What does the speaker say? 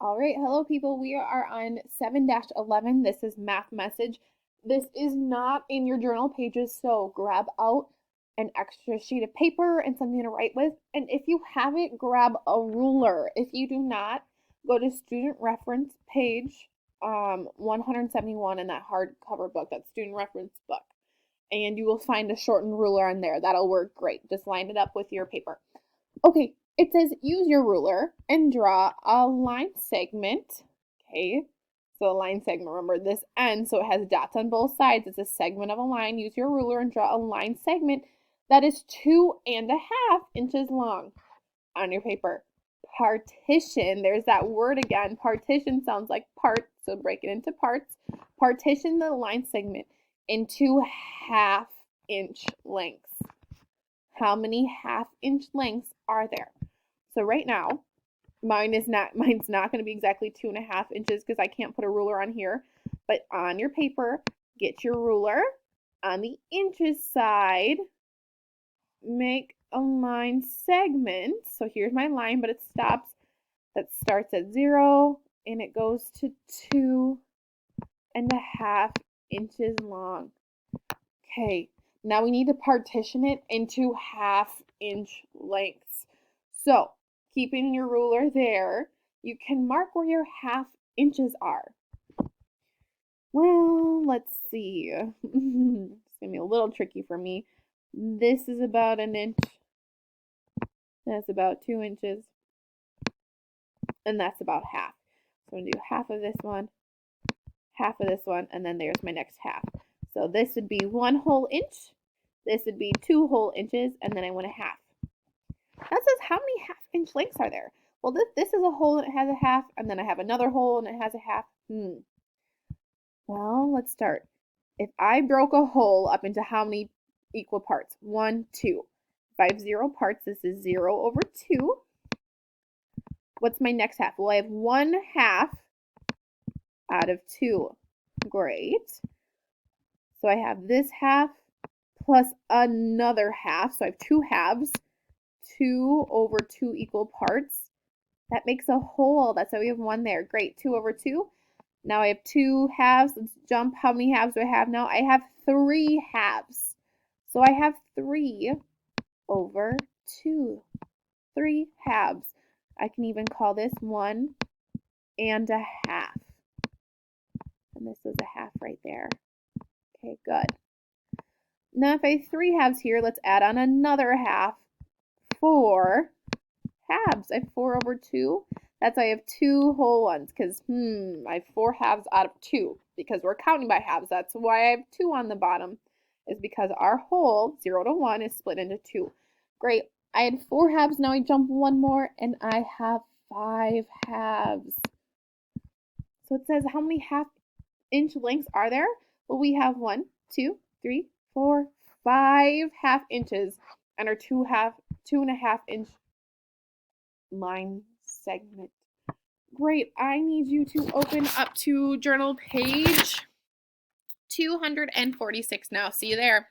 All right, hello people. We are on 7-11. This is math message. This is not in your journal pages, so grab out an extra sheet of paper and something to write with. And if you have it, grab a ruler. If you do not, go to student reference page 171 in that hardcover book, that student reference book. And you will find a shortened ruler on there. That'll work great. Just line it up with your paper. Okay, it says use your ruler and draw a line segment. Okay, so a line segment, remember this ends, so it has dots on both sides. It's a segment of a line. Use your ruler and draw a line segment that is 2.5 inches long on your paper. Partition, there's that word again. Partition sounds like part, so break it into parts. Partition the line segment into half-inch lengths. How many half-inch lengths are there? So right now, mine's not going to be exactly 2.5 inches because I can't put a ruler on here. But on your paper, get your ruler. On the inches side, make a line segment. So here's my line, but it stops. That starts at 0 and it goes to 2.5 inches long. Okay, now we need to partition it into half-inch lengths. So, keeping your ruler there, you can mark where your half inches are. Well, let's see. It's going to be a little tricky for me. This is about an inch. That's about 2 inches. And that's about half. So I'm going to do half of this one, and then there's my next half. So this would be 1 whole inch. This would be 2 whole inches, and then I want a half. That says how many half-inch lengths are there? Well, this is a hole and it has a half, and then I have another hole and it has a half. Well, let's start. If I broke a hole up into how many equal parts? 1, 2. If I have 0 parts, this is 0 over 2. What's my next half? Well, I have 1/2 out of 2. Great. So I have this half plus another half. So I have 2 halves. 2 over 2 equal parts. That makes a whole. That's why we have 1 there. Great. 2 over 2. Now I have 2 halves. Let's jump. How many halves do I have now? I have 3 halves. So I have 3 over 2. 3 halves. I can even call this 1.5. And this is a half right there. Okay, good. Now if I have 3 halves here, let's add on another half. 4 halves. I have 4 over 2. That's why I have 2 whole ones because, I have 4 halves out of 2 because we're counting by halves. That's why I have 2 on the bottom, is because our whole, 0 to 1, is split into 2. Great. I had 4 halves. Now I jump 1 more, and I have 5 halves. So it says how many half-inch lengths are there? Well, we have 1, 2, 3, 4, 5 half inches on our 2.5 inch line segment. Great. I need you to open up to journal page 246 now. See you there.